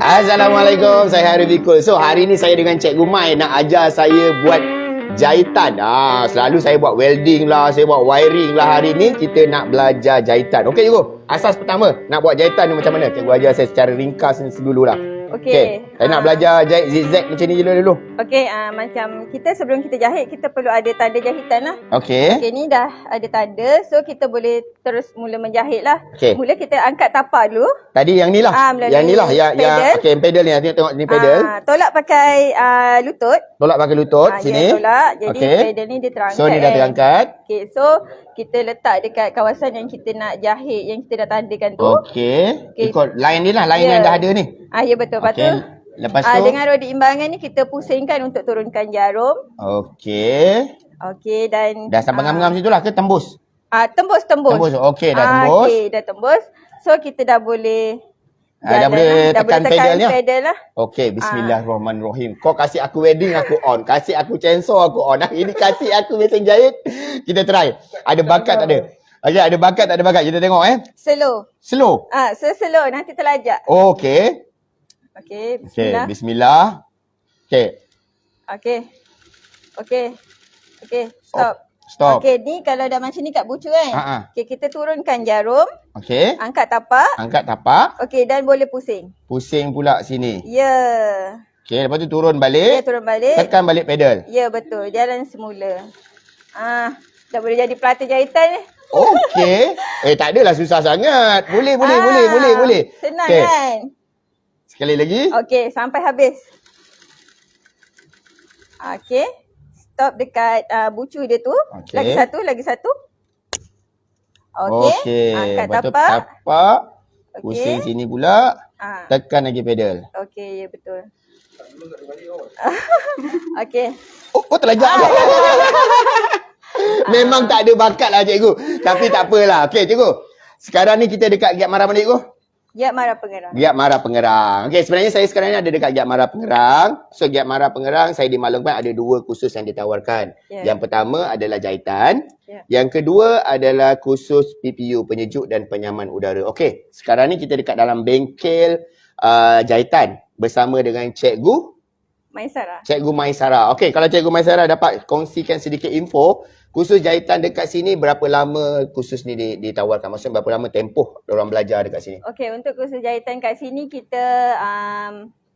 Assalamualaikum, saya Hari Bikul. So, hari ni saya dengan Cikgu Mai nak ajar saya buat jahitan. Selalu saya buat welding lah, saya buat wiring lah. Hari ni kita nak belajar jahitan. Okey, Cikgu. Asas pertama, nak buat jahitan ni macam mana? Cikgu ajar saya secara ringkas ni dululah. Okey. Saya nak belajar jahit zigzag macam ni dulu. Okey, macam kita sebelum kita jahit, kita perlu ada tanda jahitan lah. Okey. Okey, ni dah ada tanda. So, kita boleh terus mula menjahit lah. Okey. Mula kita angkat tapak dulu. Tadi yang ni lah. Yang ni lah. Okey, pedal ni. Tengok ni pedal. Tolak pakai lutut. Tolak pakai lutut sini. Ya, tolak. Jadi pedal ni dia terangkat. So, ni dah terangkat. Okey, so kita letak dekat kawasan yang kita nak jahit, yang kita dah tandakan tu. Okey. Ikut line ni lah. Line yang dah ada ni. Ya, betul. Lepas tu, lepas tu dengan roda imbangan ni kita pusingkan untuk turunkan jarum. Okey. Okey, dan dah sampai ngam-ngam situ lah ke tembus? Tembus. Tembus. Okey, dah tembus. Okey, dah tembus. So kita dah boleh dah boleh tekan pedalnya. Pedal lah. Okey, bismillahirrahmanirrahim. Kau kasih aku wedding, aku on. Kasih aku chainsaw, aku on. Ini kasih aku mesin jahit. Kita try. Ada bakat tak ada? Okey, ada bakat tak ada bakat? Kita tengok Slow. Slow. Slow. Nanti terlajak. Okey. Okey, bismillah. Bismillah. Okey. Okey, stop. Okey, ni kalau dah macam ni kat bucu kan. Okey, kita turunkan jarum. Okey. Angkat tapak. Okey, dan boleh pusing. Pusing pula sini. Ya. Okey, lepas tu turun balik. Ya, turun balik. Tekan balik pedal. Ya, betul. Jalan semula. Dah boleh jadi pelatih jahitan ni. Okey. Tak adalah susah sangat. Boleh. Senang kan? Sekali lagi. Okey, sampai habis. Okey. Stop dekat bucu dia tu. Okay. Lagi satu. Okey. Angkat tapak. Pusing sini pula. Tekan lagi pedal. Okey, ya betul. Okey. Oh, terlajak. Memang tak ada bakat lah cikgu. Tapi tak apalah. Okey cikgu. Sekarang ni kita dekat Giat Marah mana cikgu? Giat Marah Pengerang. Giat Marah Pengerang. Okey, sebenarnya saya sekarang ni ada dekat Giat Marah Pengerang. So, Giat Marah Pengerang saya dimaklumkan ada 2 kursus yang ditawarkan. Yang pertama adalah jahitan. Yang kedua adalah kursus PPU, penyejuk dan penyaman udara. Okey, sekarang ni kita dekat dalam bengkel jahitan bersama dengan Cikgu Maisara. Okey, kalau Cikgu Maisara dapat kongsikan sedikit info, kursus jahitan dekat sini berapa lama kursus ni ditawarkan? Maksudnya berapa lama tempoh orang belajar dekat sini? Okey, untuk kursus jahitan kat sini kita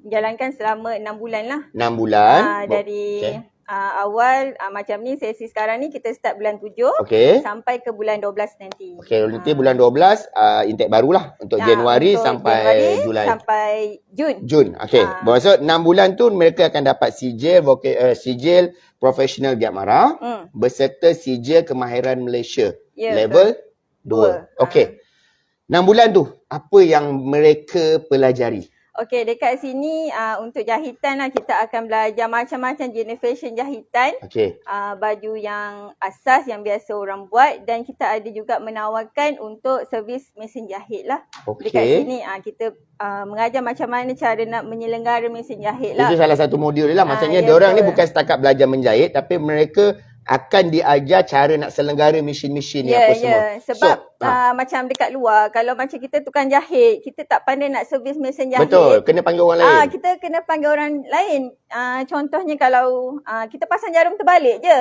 jalankan selama 6 bulan lah. 6 bulan. Dari awal macam ni sesi sekarang ni kita start bulan 7 sampai ke bulan 12 nanti. Okey, nanti bulan 12 intake barulah untuk Januari sampai Julai. Sampai Jun. Okey. Bermaksud 6 bulan tu mereka akan dapat sijil profesional Giat Marah beserta sijil kemahiran Malaysia level 2. Okey. 6 bulan tu apa yang mereka pelajari? Okey, dekat sini untuk jahitan lah kita akan belajar macam-macam jenis fashion jahitan. Okey. Baju yang asas yang biasa orang buat dan kita ada juga menawarkan untuk servis mesin jahit lah. Dekat sini kita mengajar macam mana cara nak menyelenggara mesin jahit lah. Itu salah satu modul dia lah. Maksudnya diorang ni bukan setakat belajar menjahit tapi mereka akan diajar cara nak selenggara mesin-mesin ni apa semua. Sebab macam dekat luar, kalau macam kita tukang jahit, kita tak pandai nak servis mesin jahit. Betul, kena panggil orang lain. Kita kena panggil orang lain. Contohnya kalau kita pasang jarum terbalik je.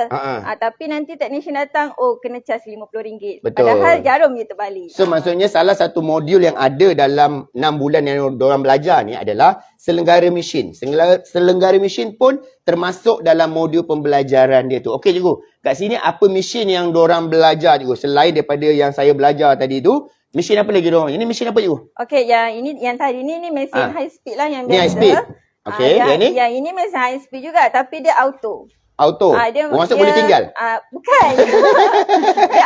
Tapi nanti technician datang, kena cas RM50. Betul. Padahal jarum je terbalik. So maksudnya salah satu modul yang ada dalam 6 bulan yang diorang belajar ni adalah selenggara mesin. Selenggara mesin pun termasuk dalam modul pembelajaran dia tu. Okey cikgu, kat sini apa mesin yang diorang belajar cikgu? Selain daripada yang saya belajar tadi tu, mesin apa lagi diorang? Ini mesin apa cikgu? Okey, yang tadi ni mesin high speed lah yang biasa. Ni high speed. Okey, yang ni? Yang ini mesin high speed juga tapi dia auto. Maksud boleh tinggal? Bukan. Dia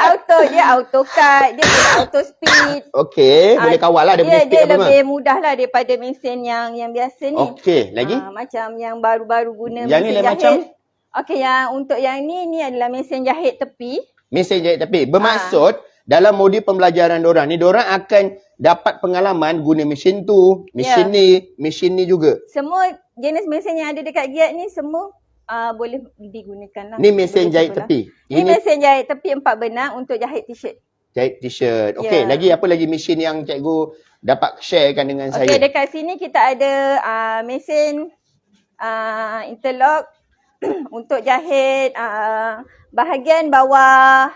auto cut, dia auto speed. Okey, boleh kawal lah dia punya speed dia lebih mudah lah daripada mesin yang biasa ni. Okey, lagi? Macam yang baru-baru guna yang mesin ni jahit. Macam? Okey, untuk yang ni adalah mesin jahit tepi. Mesin jahit tepi. Bermaksud dalam modul pembelajaran diorang ni, diorang akan dapat pengalaman guna mesin tu, mesin ni juga. Semua jenis mesin yang ada dekat Giat ni semua boleh digunakan lah. Ni mesin jahit tepi. Ini mesin jahit tepi 4 benang untuk jahit t-shirt. Jahit t-shirt. Okey, lagi apa lagi mesin yang cikgu dapat sharekan dengan saya? Okey, dekat sini kita ada mesin interlock untuk jahit bahagian bawah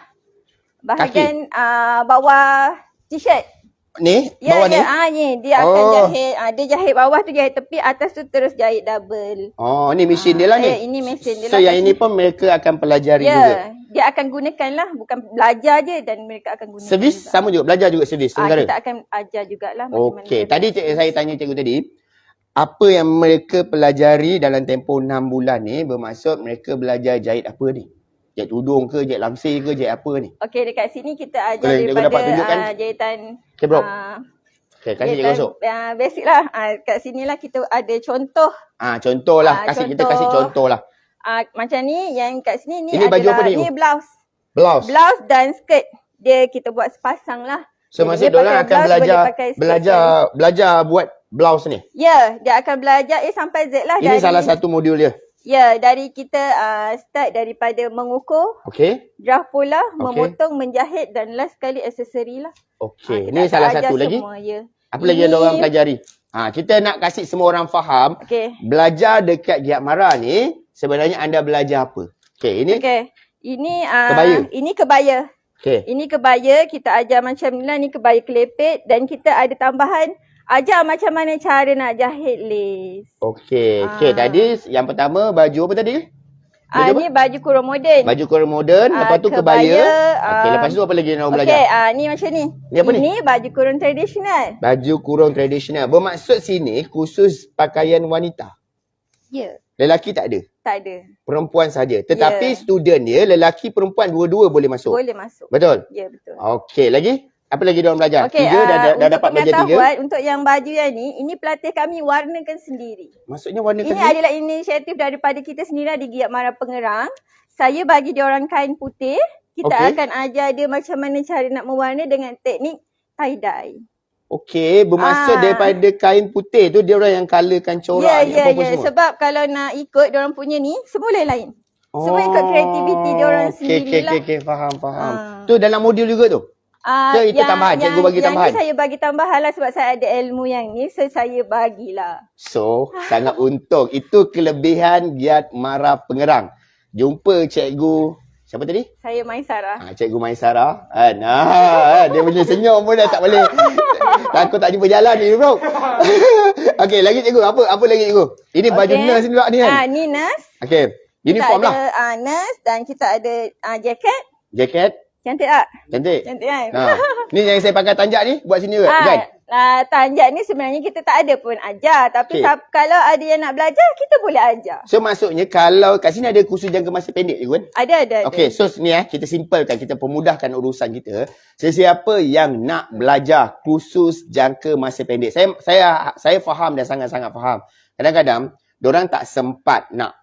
bawah t-shirt. Ni, Ya, bawah ni? ni dia akan jahit. Dia jahit bawah tu jahit tepi, atas tu terus jahit double. Oh, ni mesin dia lah ni. Ini mesin dia So lah. yang ini pun mereka akan pelajari juga. Dia akan gunakan lah, bukan belajar je dan mereka akan gunakan. Servis juga. sama juga, belajar juga servis sementara. Kita akan ajar jugalah. Okey, tadi saya tanya cikgu tadi, apa yang mereka pelajari dalam tempoh 6 bulan ni, bermaksud mereka belajar jahit apa ni? Jahit tudung ke, jahit langsir ke, jahit apa ni? Okey, dekat sini kita ajar Boleh, cikgu dapat daripada tunjukkan? jahitan. Okey bro. Okey, kasih cikgu masuk. Basic lah. Kat sini lah kita ada contoh. Contoh lah. Kita kasih contoh lah. Macam ni, yang kat sini ni ini baju apa ni? Ni blouse. Blouse. Blouse dan skirt. Dia kita buat sepasang lah. So maksud diorang akan belajar buat blouse ni? Ya, dia akan belajar A sampai Z lah. Ini salah satu modul dia? Ya, dari kita start daripada mengukur, draft pola, memotong, menjahit dan last sekali aksesori lah. Okey, ni salah satu lagi? Semua, apa lagi yang diorang pelajari? Kita nak kasih semua orang faham, belajar dekat Giat Mara ni, sebenarnya anda belajar apa? Okey, ini? Ini kebaya. Ini kebaya. Ini kebaya, kita ajar macam ni lah, ni kebaya kelepet dan kita ada tambahan, ajar macam mana cara nak jahit lace. Okey, tadi yang pertama baju apa tadi? Ni baju kurung moden. Baju kurung moden, lepas tu kebaya. Okey, lepas tu apa lagi yang orang belajar? Ni macam ni. Ni apa ni? Ini baju kurung tradisional. Baju kurung tradisional. Bermaksud sini khusus pakaian wanita? Ya. Lelaki tak ada? Tak ada. Perempuan saja. Tetapi student dia, lelaki perempuan dua-dua boleh masuk? Boleh masuk. Betul? Ya, betul. Okey, lagi? Apa lagi diorang belajar? Tiga dah dapat belajar tiga. Untuk yang baju yang ni, ini pelatih kami warnakan sendiri. Maksudnya warnakan ini adalah inisiatif daripada kita sendiri di Giat Mara Pengerang. Saya bagi diorang kain putih. Kita akan ajar dia macam mana cara nak mewarna dengan teknik tie-dye. Okey, bermaksud daripada kain putih tu dia orang yang colourkan corak ni apa-apa semua. Sebab kalau nak ikut diorang punya ni, semua lain. Semua ikut kreativiti diorang sendirilah. Okey, faham. Tu dalam modul juga tu? Itu tambahan, cikgu bagi tambahan? Yang ni saya bagi tambahan lah sebab saya ada ilmu yang ni, so saya bagilah. So, sangat untung. Itu kelebihan Giat Mara Pengerang. Jumpa cikgu, siapa tadi? Saya Maisara. Cikgu Maisara. Dia punya senyum pun dah tak boleh. Takut tak jumpa jalan ni bro. Okey, lagi cikgu. Apa lagi cikgu? Ini baju nurse ni pula ni kan? Ni nurse. Okey, uniform lah. Kita ada nurse dan kita ada jaket. Jaket? Cantik tak? Cantik. Cantik kan? Ni yang saya pakai tanjak ni buat sini ke? Kan? Tanjak ni sebenarnya kita tak ada pun ajar. Tapi kalau ada yang nak belajar, kita boleh ajar. So maksudnya kalau kat sini ada kursus jangka masa pendek je kan? Ada. Okey, so ni kita simpelkan, kita pemudahkan urusan kita. Sesiapa yang nak belajar kursus jangka masa pendek. Saya faham dan sangat-sangat faham. Kadang-kadang diorang tak sempat nak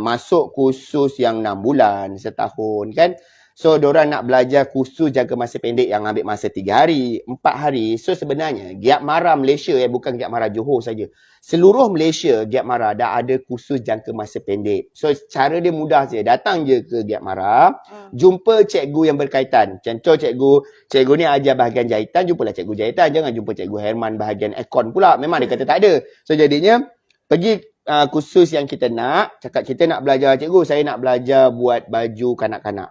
masuk kursus yang 6 bulan, setahun kan? So, diorang nak belajar kursus jangka masa pendek yang ambil masa 3 hari, 4 hari. So, sebenarnya Giat Mara Malaysia, bukan Giat Mara Johor saja. Seluruh Malaysia, Giat Mara dah ada kursus jangka masa pendek. So, cara dia mudah saja. Datang je ke Giat Mara, jumpa cikgu yang berkaitan. Contoh cikgu ni ajar bahagian jahitan, jumpalah cikgu jahitan. Jangan jumpa cikgu Herman bahagian aircon pula. Memang dia kata tak ada. So, jadinya, pergi kursus yang kita nak. Cakap kita nak belajar, cikgu, saya nak belajar buat baju kanak-kanak.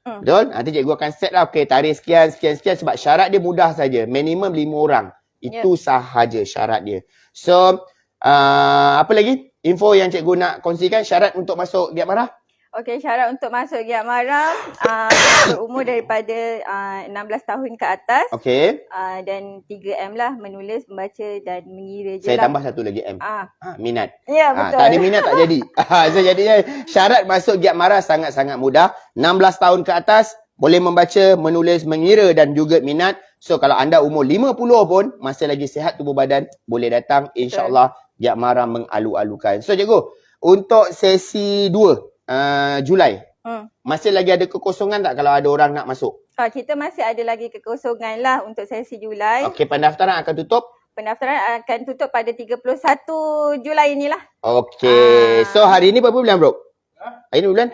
Betul? Nanti cikgu akan set lah. Okey, tarikh sekian. Sebab syarat dia mudah saja. Minimum 5 orang. Itu sahaja syarat dia. So, apa lagi? Info yang cikgu nak kongsikan syarat untuk masuk Giat Mara? Okey, syarat untuk masuk Giat Mara berumur daripada 16 tahun ke atas. Okey. Dan 3M lah, menulis, membaca dan mengira je Saya lah. tambah satu lagi M. Minat. Ya, betul. Tak ada minat tak jadi. So jadinya syarat masuk Giat Mara sangat-sangat mudah. 16 tahun ke atas, boleh membaca, menulis, mengira dan juga minat. So kalau anda umur 50 pun, masih lagi sihat tubuh badan, boleh datang. InsyaAllah Giat Mara mengalu-alukan. So cikgu, untuk sesi 2, Julai. Masih lagi ada kekosongan tak kalau ada orang nak masuk? Kita masih ada lagi kekosongan lah untuk sesi Julai. Okey, pendaftaran akan tutup? Pendaftaran akan tutup pada 31 Julai inilah. Okey. So hari ni berapa bulan bro? Hari ni bulan?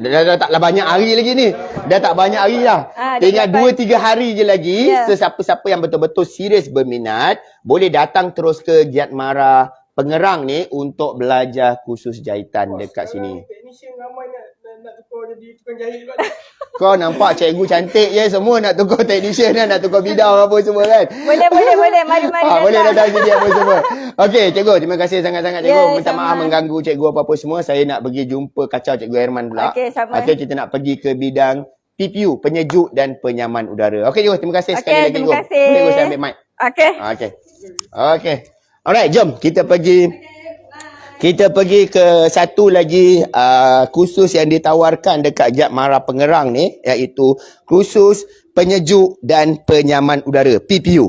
Dah taklah banyak hari lagi ni. Dah tak banyak hari dah. Tinggal 2-3 hari je lagi. Sesiapa-siapa yang betul-betul serius berminat, boleh datang terus ke Giat Mara Pengerang ni untuk belajar kursus jahitan dekat sini. Teknisian ramai nak tukar jadi tukang jahit pula. Kau nampak cikgu cantik je, semua nak tukar technician kan, nak tukar bidang apa semua kan. Boleh. Mari Boleh datang sini apa semua. Okey, cikgu, terima kasih sangat-sangat cikgu. Minta maaf mengganggu cikgu apa-apa semua. Saya nak pergi jumpa kacau cikgu Herman pula. Okey, sama. Okey, kita nak pergi ke bidang PPU, penyejuk dan penyaman udara. Okey, cikgu, terima kasih sekali lagi cikgu. Terima kasih. Boleh saya ambil mic? Okey. Alright, jom kita pergi ke satu lagi kursus yang ditawarkan dekat Giat Mara Pengerang ni, iaitu kursus penyejuk dan penyaman udara, PPU.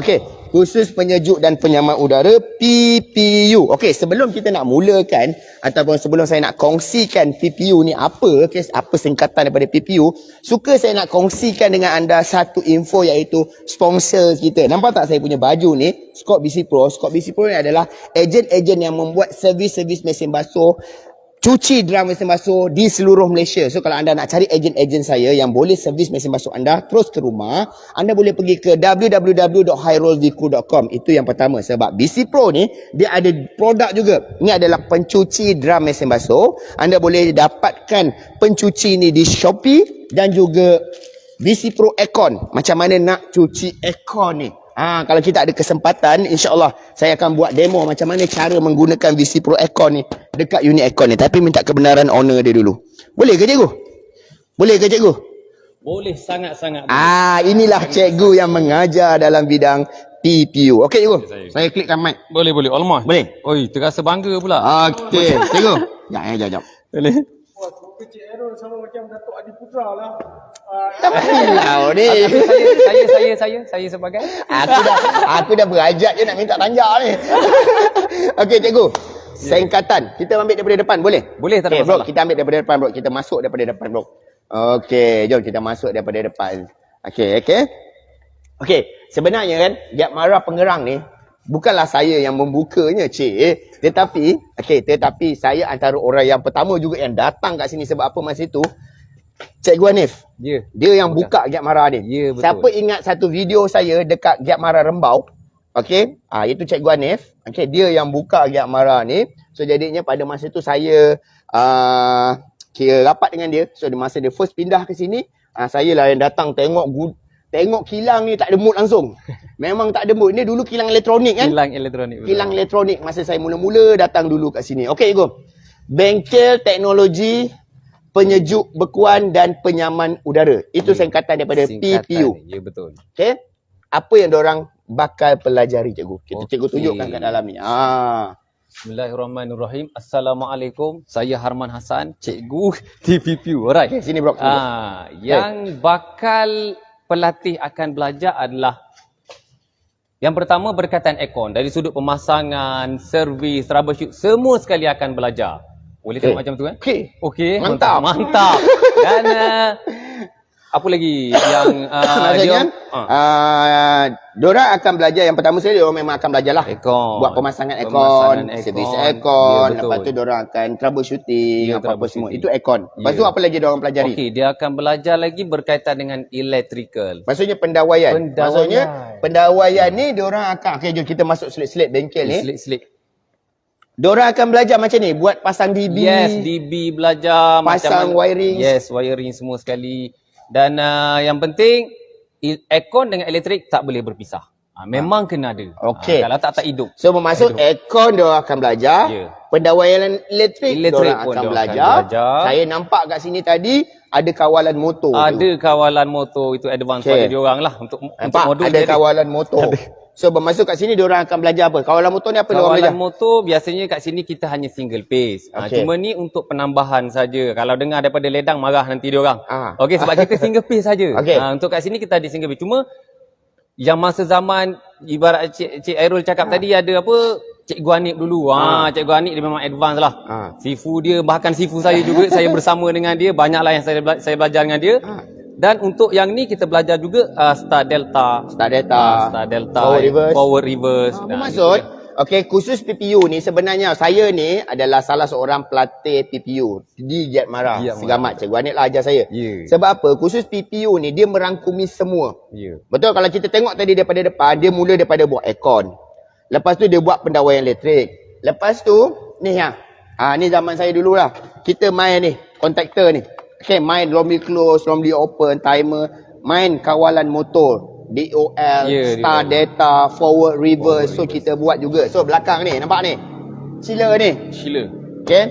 Okey. Kursus penyejuk dan penyaman udara, PPU. Okey, sebelum kita nak mulakan ataupun sebelum saya nak kongsikan PPU ni apa, apa singkatan daripada PPU, suka saya nak kongsikan dengan anda satu info, iaitu sponsor kita. Nampak tak saya punya baju ni? Scott BC Pro. Scott BC Pro ni adalah ejen-ejen yang membuat servis-servis mesin basuh, cuci drum mesin basuh di seluruh Malaysia. So kalau anda nak cari ejen-ejen saya yang boleh servis mesin basuh anda terus ke rumah, anda boleh pergi ke www.hyrolviku.com. Itu yang pertama, sebab BC Pro ni dia ada produk juga. Ini adalah pencuci drum mesin basuh. Anda boleh dapatkan pencuci ni di Shopee dan juga BC Pro Aircon. Macam mana nak cuci aircon ni? Kalau kita ada kesempatan, insya-Allah saya akan buat demo macam mana cara menggunakan BC Pro Aircon ni dekat unit aircon ni. Tapi minta kebenaran owner dia dulu. Boleh ke cikgu? Boleh, sangat-sangat. Inilah cikgu yang mengajar dalam bidang PPU. Okey cikgu, saya klikkan mic. Boleh. Almost. Boleh? Oi, terasa bangga pula. Okey, cikgu. Jap. Boleh. Wah, Kecik Errol sama macam Datuk Adi Putra lah. Tak hilau ni. Saya sebagai Aku dah berajak je nak minta tanjak ni. Okey cikgu. Singkatan. Kita ambil daripada depan boleh? Boleh, tak ada Bro, masalah. kita ambil daripada depan bro. Kita masuk daripada depan bro. Okey, jom kita masuk daripada depan. Okey, sebenarnya kan Giat Mara Pengerang ni bukanlah saya yang membukanya, tetapi saya antara orang yang pertama juga yang datang kat sini. Sebab apa masa itu Cikgu Hanif, dia yang buka Giat Mara ni. Betul. Siapa ingat satu video saya dekat Giat Mara Rembau? Okey, itu Cikgu Hanif. Okey, dia yang buka Giat Mara ni. So jadinya pada masa tu saya kira rapat dengan dia. So masa dia first pindah ke sini, saya lah yang datang tengok kilang ni tak ada mood langsung. Memang tak ada mood. Ini dulu kilang elektronik kan? Kilang elektronik masa saya mula-mula datang dulu kat sini. Okey, cikgu. Bengkel teknologi penyejuk bekuan dan penyaman udara. Itu singkatan daripada PPU. Ya, betul. Okey. Apa yang diorang bakal pelajari cikgu? Cikgu tunjukkan kat dalam ni. Bismillahirrahmanirrahim. Assalamualaikum. Saya Harman Hassan, cikgu di PPU. Alright. Okay, sini bro. Yang bakal pelatih akan belajar adalah yang pertama berkaitan aircon. Dari sudut pemasangan, servis, troubleshoot, semua sekali akan belajar. Boleh tengok macam tu kan? Okey. Mantap. Dan apa lagi yang maksudnya diorang akan belajar, yang pertama sekali diorang memang akan belajar lah aircon, buat pemasangan aircon, servis aircon, lepas tu diorang akan troubleshooting apa-apa semua. Itu aircon. Lepas tu apa lagi diorang pelajari? Okey, dia akan belajar lagi berkaitan dengan electrical. Maksudnya pendawaian. Maksudnya pendawaian ni diorang akan, okey jom kita masuk selit-selit bengkel ni. Selit-selit. Diorang akan belajar macam ni, buat pasang DB. Yes, DB belajar pasang macam wiring. Yes, wiring semua sekali. Dan yang penting aircon dengan elektrik tak boleh berpisah. Memang kena ada. Okey. Kalau tak hidup. So bermaksud aircon diorang akan belajar. Pendawaian elektrik diorang akan belajar. Saya nampak kat sini tadi ada kawalan motor. Ada kawalan motor, itu advance pada diorang lah untuk modul. Ada kawalan motor. So bermaksud kat sini diorang akan belajar apa? Kawalan motor ni apa diorang belajar? Kawalan motor biasanya kat sini kita hanya single phase. Cuma ni untuk penambahan saja. Kalau dengar daripada ledang marah nanti diorang. Okey, sebab kita single phase saja. Untuk kat sini kita ada single phase. Cuma yang masa zaman ibarat Cik Airul cakap tadi ada apa? Cikgu Hanif dulu. Cikgu Hanif dia memang advance lah. Sifu dia, bahkan sifu saya juga, saya bersama dengan dia. Banyaklah yang saya belajar dengan dia. Dan untuk yang ni kita belajar juga Star Delta, Star Delta, Power Reverse. Bermaksud Okey, khusus PPU ni sebenarnya saya ni adalah salah seorang pelatih PPU di Giat Mara. Segamat Cikgu Anit lah ajar saya. Sebab apa? Khusus PPU ni dia merangkumi semua. Betul, kalau kita tengok tadi daripada depan, dia mula daripada buat aircon. Lepas tu dia buat pendawaian elektrik. Lepas tu ni ni zaman saya dulu lah. Kita main ni, kontaktor ni. Okey, main romli close, romli open, timer, main kawalan motor. DOL, star data, forward, reverse. So kita buat juga. So belakang ni, nampak ni? Chiller ni. Okay.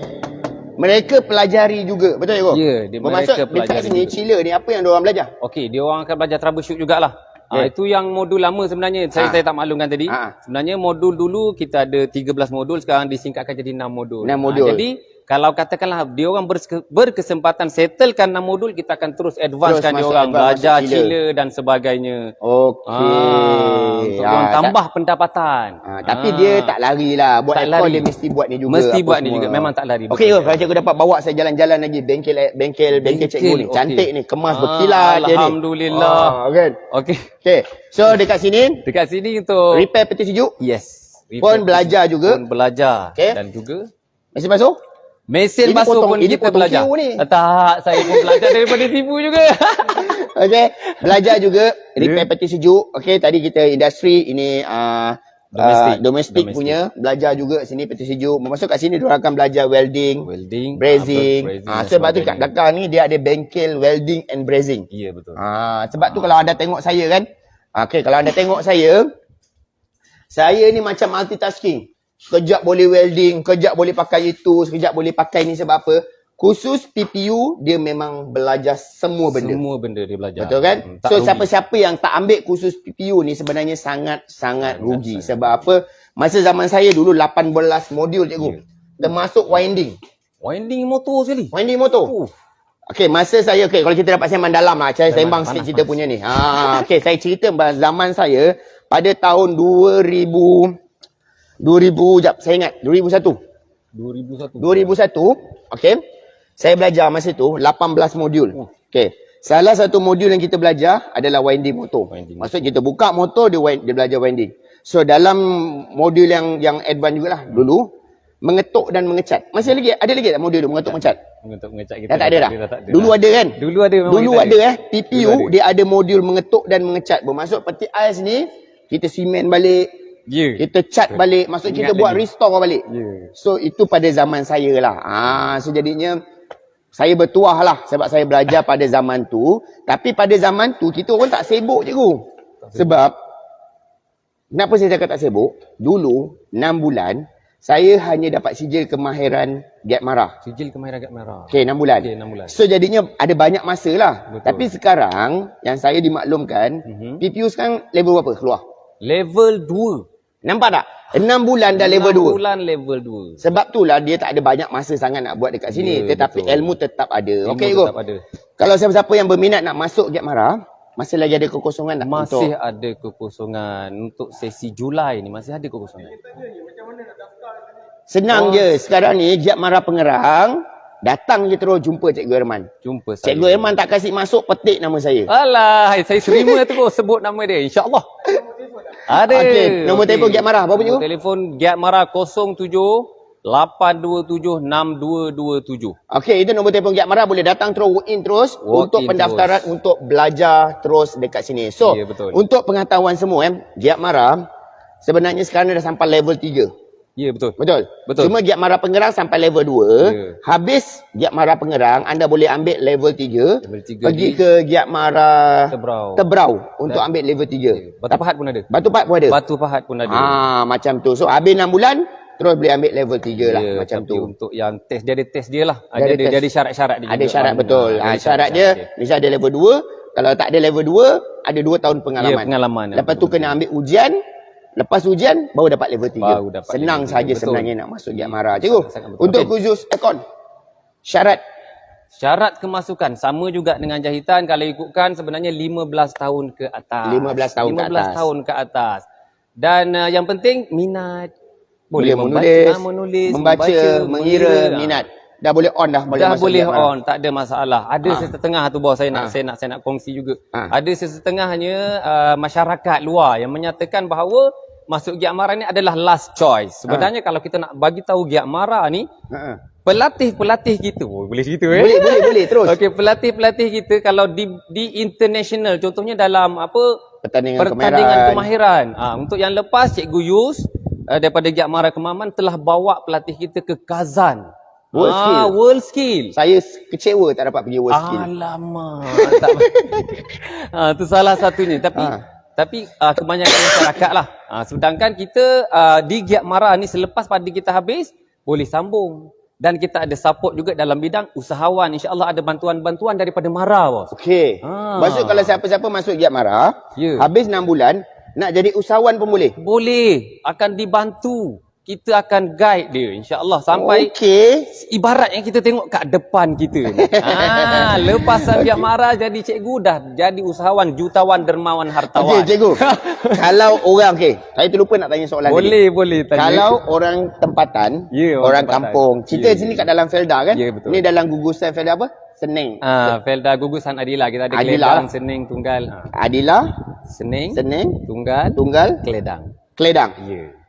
Mereka pelajari juga. Betul Cikgu? Ya, mereka pelajari. Dekat sini chiller ni apa yang diorang belajar? Okey, dia orang akan belajar troubleshoot jugalah. Itu yang modul lama sebenarnya. Saya tak maklumkan tadi. Sebenarnya modul dulu kita ada 13 modul, sekarang disingkatkan jadi 6 modul. 6 modul. Jadi kalau katakanlah dia orang berkesempatan settlekan 6 modul, kita akan terus advancekan dia orang belajar chiller dan sebagainya. Okey. Untuk orang tambah pendapatan. Tapi dia tak larilah. Buat aircon dia mesti buat ni juga. Mesti buat ni juga. Memang tak lari. Okey, kalau cikgu dapat bawa saya jalan-jalan lagi bengkel cikgu ni. Cantik ni, kemas berkilat dia ni. Alhamdulillah. Okey. So dekat sini untuk repair peti sejuk. Yes. Pun belajar juga. Pun belajar. Dan juga mesin basuh. Mesin basuh pun kita belajar. Tak, saya pun belajar daripada ibu juga. Okey, belajar juga repair peti sejuk. Okey, tadi kita industri ini domestik punya, belajar juga sini peti sejuk. Masuk kat sini diorang akan belajar welding, brazing. Sebab tu kat belakang ni dia ada bengkel welding and brazing. Ya, betul. Sebab tu kalau anda tengok saya kan, okey, kalau anda tengok saya ni macam multitasking. Sekejap boleh welding, sekejap boleh pakai itu, sekejap boleh pakai ni. Sebab apa? Khusus PPU, dia memang belajar semua benda. Semua benda dia belajar. Betul kan? So, siapa-siapa yang tak ambil khusus PPU ni sebenarnya sangat-sangat rugi. Sebab apa? Masa zaman saya dulu 18 modul cikgu. Termasuk winding. Winding motor sekali? Winding motor. Okey, masa saya, kalau kita dapat sembang dalam lah. Saya sembang sikit cerita punya ni. Okey, saya cerita zaman saya pada tahun 2000, saya ingat 2001. Okey. Saya belajar masa tu 18 modul. Okey. Salah satu modul yang kita belajar adalah winding motor. Maksud kita buka motor dia belajar winding. So dalam modul yang advance jugalah dulu mengetuk dan mengecat. Masih lagi ada lagi tak modul tu mengetuk mengecat? Mengetuk mengecat kita. Tak ada dah. Dulu ada kan? Dulu ada PPU dia ada modul mengetuk dan mengecat. Bermaksud peti ais ni kita simen balik. Kita cat balik. Maksud kita buat restore balik. So itu pada zaman saya lah. So jadinya saya bertuah lah. Sebab saya belajar pada zaman tu. Tapi pada zaman tu kita orang tak sibuk cikgu. Sebab kenapa saya cakap tak sibuk? Dulu 6 bulan saya hanya dapat sijil kemahiran Giat Mara. Sijil kemahiran Giat Mara. Okey, 6 bulan. So jadinya ada banyak masa lah. Tapi sekarang yang saya dimaklumkan PPU sekarang level berapa keluar? Level 2. Nampak tak? 6 bulan dah level 2. 6 bulan level 2. Sebab itulah dia tak ada banyak masa sangat nak buat dekat sini. Tetapi ilmu tetap ada. Okey, tetap ada. Kalau siapa-siapa yang berminat nak masuk Giat Mara, masih lagi ada kekosongan tak? Masih ada kekosongan. Untuk sesi Julai ni masih ada kekosongan. Senang je. Sekarang ni Giat Mara Pengerang, datang je terus jumpa Cikgu Herman. Jumpa saya. Cikgu Herman tak kasih masuk, petik nama saya. Alah, saya terima tu sebut nama dia. InsyaAllah. Ada. Okey, nombor telefon Giat Mara berapa cikgu? Nombor telefon Giat Mara 07-827-6227. Okey, itu nombor telefon Giat Mara, boleh datang terus walk in terus untuk pendaftaran terus. Untuk belajar terus dekat sini. So, untuk pengetahuan semua Giat Mara sebenarnya sekarang dah sampai level 3. Ya, betul. Betul. Cuma Giat Mara Pengerang sampai level 2. Habis Giat Mara Pengerang, anda boleh ambil level 3. Pergi ke Giat Mara Tebrau untuk ambil level 3. Batu Pahat pun ada. Batu Pahat pun ada. Batu Pahat pun ada. Macam tu. So habis 6 bulan terus boleh ambil level 3 lah macam tu. Untuk yang test dia ada test dia lah. Dia ada syarat-syarat dia. Ada syarat betul. Syarat dia misalnya ada level 2, kalau tak ada level 2 ada 2 tahun pengalaman. Pengalaman. Lepas tu kena ambil ujian. Lepas ujian baru dapat level 3. Senang saja sebenarnya nak masuk Giat Mara. Cikgu, untuk khusus aircon, syarat kemasukan sama juga dengan jahitan. Kalau ikutkan sebenarnya 15 tahun ke atas. 15 tahun ke atas. Dan yang penting minat. Boleh menulis, membaca, mengira, minat. Dah boleh on dah. Dah boleh on, tak ada masalah. Ada sesetengah tu bawah saya nak kongsi juga. Ada sesetengahnya masyarakat luar yang menyatakan bahawa masuk Giat Mara ni adalah last choice. Sebenarnya kalau kita nak bagi tahu Giat Mara ni, pelatih-pelatih kita, boleh cerita Boleh terus. Okey, pelatih-pelatih kita kalau di international, contohnya dalam apa pertandingan kemahiran. Untuk yang lepas Cikgu Yus daripada Giat Mara Kemaman telah bawa pelatih kita ke Kazan. World Skill. Saya kecewa tak dapat pergi World Skill. Alamak. Itu salah satunya. Tapi kebanyakan masyarakat lah. Sedangkan kita di Giat Mara ni selepas padi kita habis, boleh sambung. Dan kita ada support juga dalam bidang usahawan. InsyaAllah ada bantuan-bantuan daripada Mara, bos. Okey. Maksud kalau siapa-siapa masuk Giat Mara, habis 6 bulan, nak jadi usahawan pun boleh? Boleh. Akan dibantu. Kita akan guide dia, insyaAllah. Sampai ibarat yang kita tengok kat depan kita. Lepasan Giat Mara jadi cikgu, dah jadi usahawan, jutawan, dermawan, hartawan. Okey, cikgu. Kalau orang, saya terlupa nak tanya soalan boleh tanya. Kalau orang tempatan, orang kampung, cerita sini kat dalam Felda kan? Betul. Ni dalam gugusan Felda apa? Sening. Felda gugusan Adila. Kita ada Keledang, Sening, Tunggal. Adila, Sening, Tunggal, Keledang.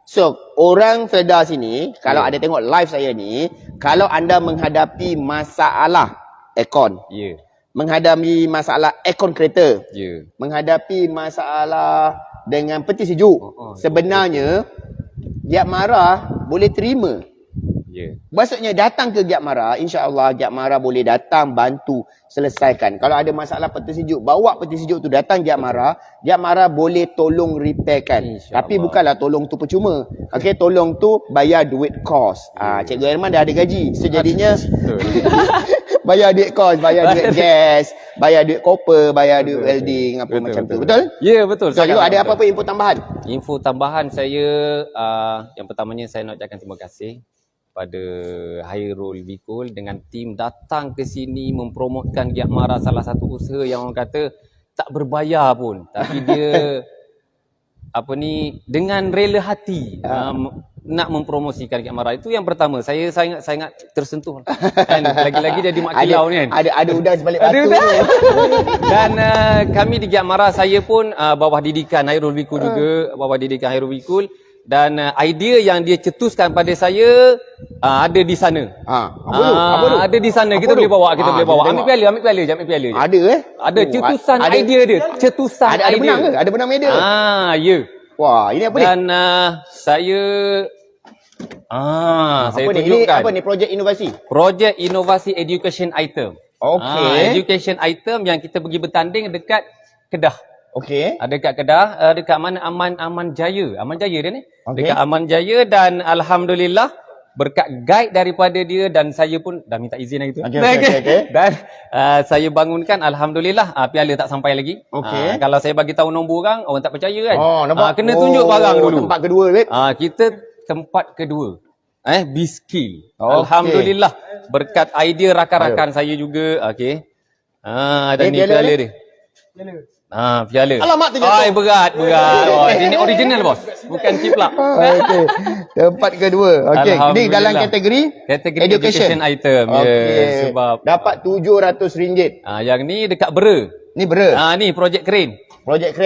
So, orang Felda sini, kalau ada tengok live saya ni, kalau anda menghadapi masalah aircon, menghadapi masalah aircon kereta, menghadapi masalah dengan peti sejuk, sebenarnya Giat Mara boleh terima. Maksudnya datang ke Giat Mara, insya-Allah Giat Mara boleh datang bantu selesaikan. Kalau ada masalah peti sejuk, bawa peti sejuk tu datang Giat Mara boleh tolong repairkan. Tapi bukanlah tolong tu percuma. Okey, tolong tu bayar duit kos. Cikgu Herman dah ada gaji. Sejadinya bayar duit kos, bayar duit gas, bayar duit copper, bayar duit welding, apa macam tu. Betul? Ya, betul. So, cikgu ada apa-apa info tambahan? Info tambahan saya, yang pertamanya saya nak ucapkan terima kasih pada Hairul Bikul dengan tim datang ke sini mempromotkan Giat Mara, salah satu usaha yang orang kata tak berbayar pun, tapi dia dengan rela hati nak mempromosikan Giat Mara. Itu yang pertama. Saya sangat tersentuh kan, lagi-lagi jadi mak kilau ni kan, ada udang sebalik batu. Dan kami di Giat Mara, saya pun bawah didikan Hairul Bikul juga, bawah didikan Hairul Bikul. Dan idea yang dia cetuskan pada saya ada di sana. Apa tu? Ada di sana. Kita boleh bawa, Ambil piala. Ada cetusan idea dia. Ada benang ke? Ada benang media. Ya. Wah, ini apa ni? Dan saya saya tunjukkan. Ini apa ni, projek inovasi? Projek inovasi education item. Education item yang kita pergi bertanding dekat Kedah. Ada dekat Kedah, dekat mana Aman Jaya. Aman Jaya dia ni. Dekat Aman Jaya, dan alhamdulillah berkat guide daripada dia, dan saya pun dah minta izin lagi tu. Dan saya bangunkan, alhamdulillah piala tak sampai lagi. Kalau saya bagi tahu nombor orang tak percaya kan. Kena tunjuk barang dulu. Tempat kedua, kita tempat kedua. B-Skill. Alhamdulillah berkat idea rakan-rakan saya juga. Dan ni piala dia. Piala. Alamak, terjatuh. Berat. Ini original, bos. Bukan kiplak. Tempat kedua. Ini dalam kategori education item. Sebab dapat RM700. Yang ni dekat Bera. Ni Bera. Ni projek crane. Projek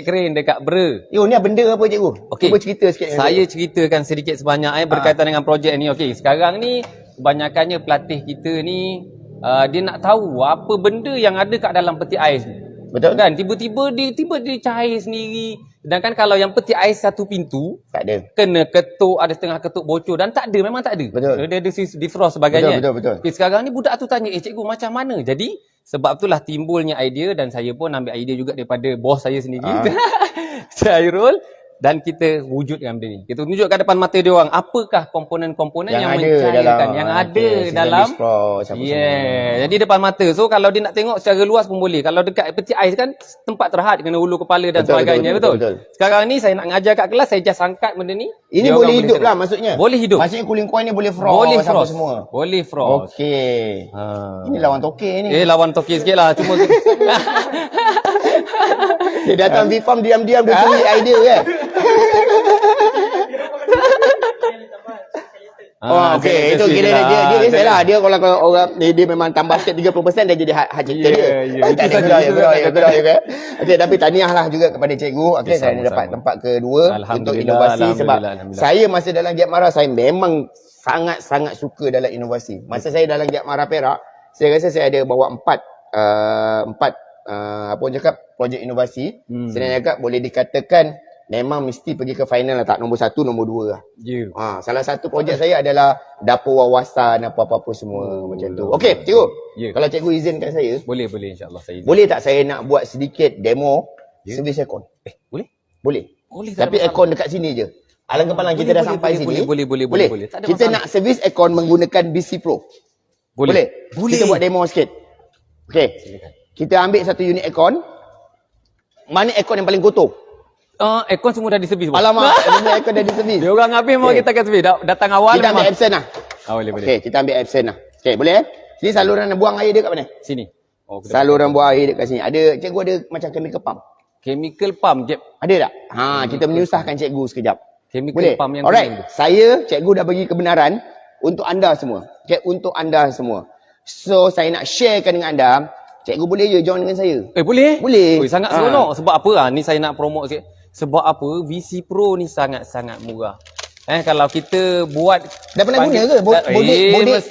crane dekat Bera. Ni benda apa, cikgu? Cuba cerita sikit. Saya ceritakan sedikit sebanyak berkaitan dengan projek ni. Sekarang ni kebanyakannya pelatih kita ni dia nak tahu apa benda yang ada kat dalam peti ais ni. Betul kan? Tiba-tiba dia cair sendiri. Sedangkan kalau yang peti ais satu pintu, tak ada. Kena ketuk, ada setengah ketuk bocor, dan tak ada, memang tak ada. Betul. Dia ada defrost sebagainya. Betul. Sekarang ni budak tu tanya, cikgu macam mana? Jadi sebab itulah timbulnya idea, dan saya pun ambil idea juga daripada bos saya sendiri. Hairul. Dan kita wujudkan benda ni. Kita tunjukkan depan mata dia orang apakah komponen-komponen yang mencairkan, yang ada dalam jadi depan mata. So kalau dia nak tengok secara luas pun boleh. Kalau dekat peti ais kan tempat terhad, kena hulu kepala dan sebagainya. Betul. Sekarang ni saya nak ngajar kat kelas, saya just angkat benda ni. Ini boleh hidup lah maksudnya. Boleh hidup. Maksudnya cooling coil ni boleh frost. Semua. Boleh frost. Ini lawan toke ni. Lawan toke sikit lah. Cuma dia datang V-Farm diam-diam dia curi idea kan. Oh, okey. Itu kira dia salah. Dia kalau orang dia memang tambah sikit 30% dia jadi hak cipta dia. Tak ada gurau. Okey, tapi tahniahlah juga kepada cikgu. Okey, saya dapat tempat kedua untuk inovasi sebab saya masa dalam Giat Mara saya memang sangat-sangat suka dalam inovasi. Masa saya dalam Giat Mara Perak, saya rasa saya ada bawa empat apa orang cakap projek inovasi. Senang cakap boleh dikatakan memang mesti pergi ke final lah, tak nombor 1, nombor 2 lah. Salah satu projek saya adalah dapur wawasan apa-apa semua macam tu. Okey, cikgu. Kalau cikgu izinkan saya. Boleh insya-Allah saya izin. Boleh tak saya nak buat sedikit demo servis aircon? Boleh? Boleh. Tapi aircon dekat sini je. Alang-alang kita dah sampai sini. Boleh. Kita nak servis aircon menggunakan BC Pro. Boleh. Kita buat demo sikit. Okey. Kita ambil satu unit aircon. Mana aircon yang paling kotor? Aircon semua dah diservis. Alamak, semua aircon dah diservis. Dia orang habis mau kita akan servis. Datang awal kita ambil absen lah. Boleh. Okey, kita ambil absen lah. Okey, boleh? Sini saluran buang air dia kat mana? Sini. Saluran buang air dekat sini. Ada, cikgu ada macam chemical pump. Chemical pump, Jeb. Ada tak? Kita menyusahkan cikgu sekejap. Chemical boleh? Pump yang Alright. Cikgu dah bagi kebenaran untuk anda semua. Okay, untuk anda semua. So, saya nak sharekan dengan anda. Cikgu boleh je join dengan saya. Boleh? Boleh. Sangat seronok. Sebab apa? Ni saya nak promote sikit. Sebab apa? VC Pro ni sangat-sangat murah. Kalau kita buat... Dah pernah guna ke?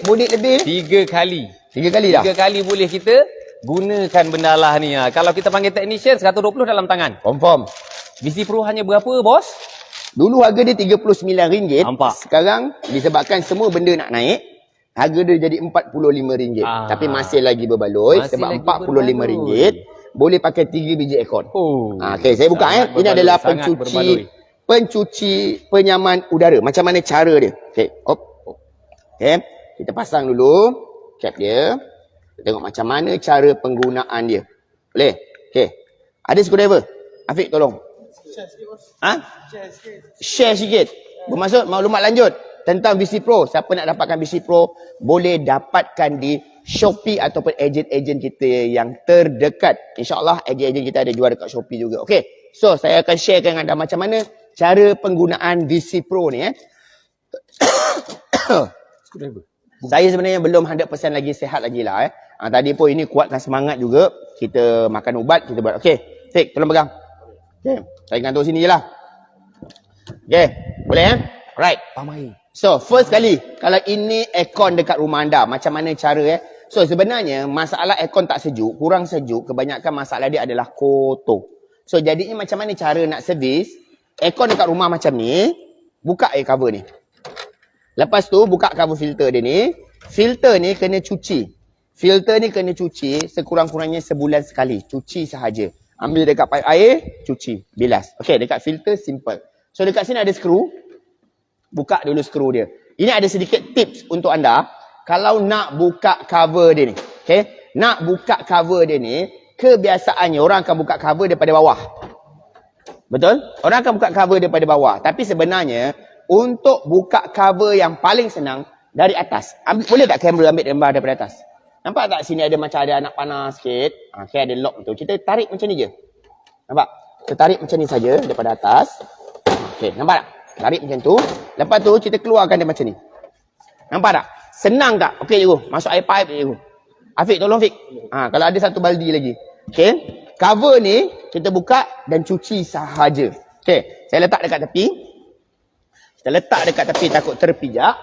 Bodek lebih? 3 kali. 3 kali dah? 3 kali boleh kita gunakan benda lah ni. Kalau kita panggil technician, 120 dalam tangan. Confirm. VC Pro hanya berapa, bos? Dulu harga dia RM39. Nampak? Sekarang, disebabkan semua benda nak naik, harga dia jadi RM45. Tapi masih lagi berbaloi. Sebab RM45 boleh pakai 3 biji aircon. Okey, saya buka Ini adalah pencuci penyaman udara. Macam mana cara dia? Okey. Okey, kita pasang dulu cap dia. Kita tengok macam mana cara penggunaan dia. Boleh? Okey. Ada screwdriver? Afiq tolong. Share sikit. Bermaksud maklumat lanjut tentang VC Pro. Siapa nak dapatkan VC Pro boleh dapatkan di Shopee ataupun ejen-ejen kita yang terdekat. InsyaAllah ejen-ejen kita ada jual dekat Shopee juga. Okey. So, saya akan sharekan dengan anda macam mana cara penggunaan VC Pro ni. Saya sebenarnya belum 100% lagi sihat lagi lah. Tadi pun ini kuatkan semangat juga. Kita makan ubat, kita buat. Okey. Fik, tolong pegang. Okey. Saya gantung sini je lah. Okey. Boleh Alright. So, first kali, kalau ini aircon dekat rumah anda, macam mana cara So, sebenarnya masalah aircon tak sejuk, kurang sejuk, kebanyakan masalah dia adalah kotor. So, jadinya macam mana cara nak servis, aircon dekat rumah macam ni, buka air cover ni. Lepas tu, buka cover filter dia ni. Filter ni kena cuci. Filter ni kena cuci sekurang-kurangnya sebulan sekali. Cuci sahaja. Ambil dekat paip air, cuci, bilas. Okey, dekat filter simple. So, dekat sini ada skru. Buka dulu skru dia. Ini ada sedikit tips untuk anda. Kalau nak buka cover dia ni. Okay. Nak buka cover dia ni. Kebiasaannya orang akan buka cover daripada bawah. Betul? Orang akan buka cover daripada bawah. Tapi sebenarnya. Untuk buka cover yang paling senang. Dari atas. Boleh tak kamera ambil gambar daripada atas? Nampak tak sini ada macam ada anak panah sikit. Okay, ada lock tu. Kita tarik macam ni je. Nampak? Kita tarik macam ni saja daripada atas. Okay, nampak tak? Tarik macam tu. Lepas tu kita keluarkan dia macam ni. Nampak tak? Senang tak? Okey cikgu. Masuk air pipe cikgu. Afiq tolong Afiq. Kalau ada satu baldi lagi. Okey. Cover ni kita buka dan cuci sahaja. Okey. Saya letak dekat tepi. Kita letak dekat tepi takut terpijak.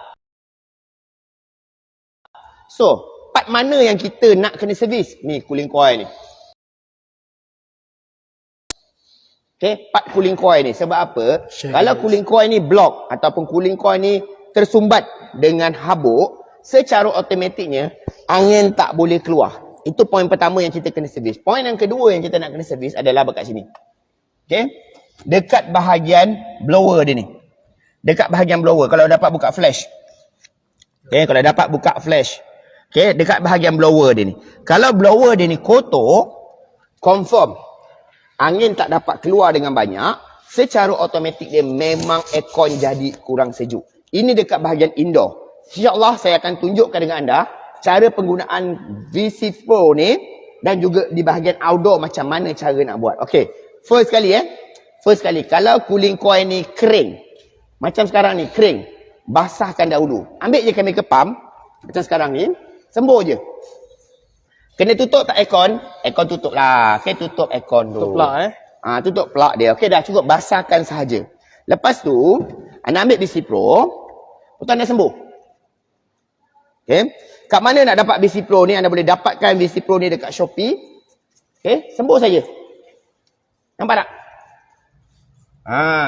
So, part mana yang kita nak kena servis? Ni cooling coil ni. Okey, part cooling coil ni. Sebab apa? Kalau cooling coil ni block ataupun cooling coil ni tersumbat dengan habuk, secara automatiknya angin tak boleh keluar. Itu poin pertama yang kita kena servis. Poin yang kedua yang kita nak kena servis adalah dekat sini. Okey. Dekat bahagian blower dia ni. Dekat bahagian blower kalau dapat buka flash. Okey, kalau dapat buka flash. Okey, dekat bahagian blower dia ni. Kalau blower dia ni kotor, confirm angin tak dapat keluar dengan banyak, secara automatik dia memang aircon jadi kurang sejuk. Ini dekat bahagian indoor. InsyaAllah saya akan tunjukkan dengan anda cara penggunaan VC Pro ni dan juga di bahagian outdoor macam mana cara nak buat. Okey. First kali First kali kalau cooling coil ni kering. Macam sekarang ni kering. basahkan dahulu. Ambil je chemical pump, macam sekarang ni, sembur je. Kena tutup tak aircon? Aircon tutup lah. Okay, tutup aircon tu. Tutup plug Tutup plug dia. Okay, dah cukup basahkan sahaja. Lepas tu, anda ambil BC Pro, lepas anda sembur. Okay. Kat mana nak dapat BC Pro ni? Anda boleh dapatkan BC Pro ni dekat Shopee. Okay, sembur saja. Nampak tak?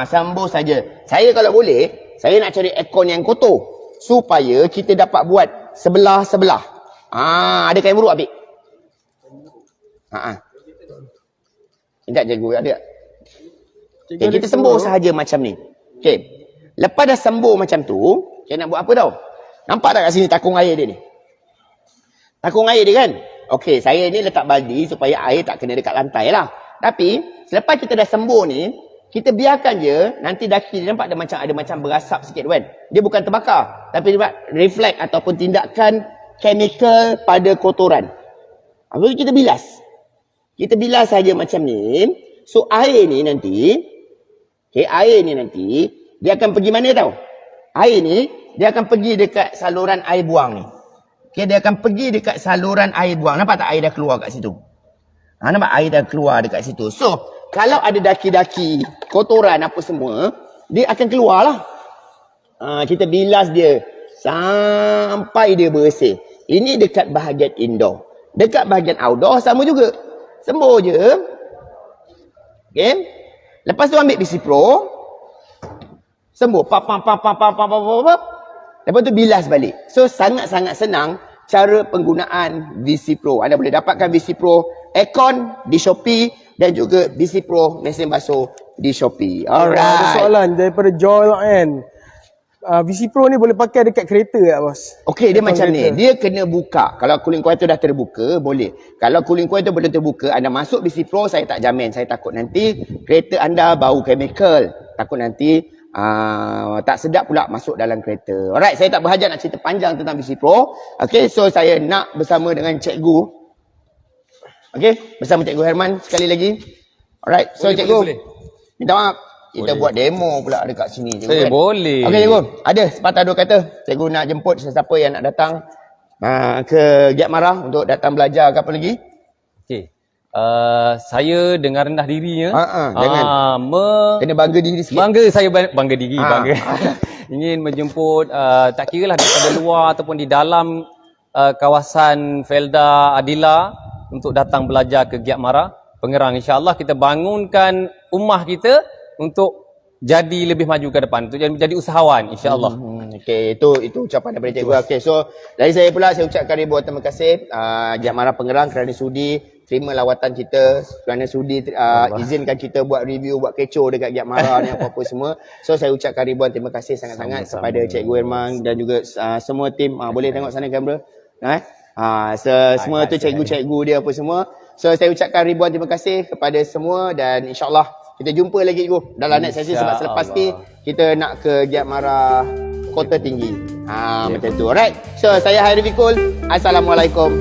Sambung saja. Saya kalau boleh, saya nak cari aircon yang kotor supaya kita dapat buat sebelah-sebelah. Ada kain buruk ambil. Sekejap cikgu ada. Okay, kita sembur sahaja macam ni. Okey. Lepas dah sembur macam tu, saya nak buat apa tau? Nampak tak kat sini takung air dia ni? Takung air dia kan? Okey, saya ni letak baldi supaya air tak kena dekat lantai lah. Tapi, selepas kita dah sembur ni, kita biarkan je, nanti daki dia nampak ada macam berasap sikit kan. Dia bukan terbakar, tapi dia buat reflect ataupun tindakan chemical pada kotoran. Habis kita bilas. Kita bilas saja macam ni. So air ni nanti, dia akan pergi mana tau? Air ni, dia akan pergi dekat saluran air buang ni. Okay, dia akan pergi dekat saluran air buang. Nampak tak air dah keluar kat situ? Nampak air dah keluar dekat situ. So, kalau ada daki-daki, kotoran apa semua, dia akan keluar lah. Kita bilas dia sampai dia bersih. Ini dekat bahagian indoor. Dekat bahagian outdoor sama juga. Sembur je. Okay. Lepas tu ambil BC Pro. Sembur. Lepas tu bilas balik. So sangat-sangat senang cara penggunaan BC Pro. Anda boleh dapatkan BC Pro aircon di Shopee dan juga BC Pro mesin basuh di Shopee. Alright. Ada soalan daripada Joel kan. BC Pro ni boleh pakai dekat kereta tak bos? Okey, dia macam ni. Dia kena buka. Kalau cooling coil tu dah terbuka, boleh. Kalau cooling coil tu belum terbuka, anda masuk BC Pro, saya tak jamin. Saya takut nanti kereta anda bau chemical. Takut nanti tak sedap pula masuk dalam kereta. Alright, saya tak berhajat nak cerita panjang tentang BC Pro. Okey, so saya nak bersama dengan cikgu. Okey, bersama Cikgu Herman sekali lagi. Alright, so cikgu. Boleh. Minta maaf. Kita buat demo pula dekat sini. Saya boleh. Okey cikgu, ada sepatah dua kata. Cikgu nak jemput sesiapa yang nak datang ke Giat Marah untuk datang belajar ke apa lagi? Okey. Saya dengan rendah dirinya. Jangan. Kena bangga diri sikit. Bangga diri. Ingin menjemput tak kira lah daripada luar ataupun di dalam kawasan Felda Adila untuk datang belajar ke Giat Marah Pengerang. InsyaAllah kita bangunkan ummah kita untuk jadi lebih maju ke depan, untuk jadi usahawan insya-Allah. Okey, itu ucapan daripada cikgu. Okey, so dari saya pula saya ucapkan ribuan terima kasih Giat Marah Pengerang kerana sudi terima lawatan kita, kerana sudi izinkan kita buat review, buat kecoh dekat Giat Marah ni apa-apa semua. So saya ucapkan ribuan terima kasih sangat-sangat kepada Cikgu Herman dan juga semua tim. Boleh tengok sana kamera. Semua tu cikgu-cikgu dia apa semua. So saya ucapkan ribuan terima kasih kepada semua dan insya-Allah kita jumpa lagi cikgu dalam next sesi sebab selepas ni kita nak ke Giat Marah Kota Tinggi. Macam tu. Alright. So saya Hairi Fikul. Assalamualaikum.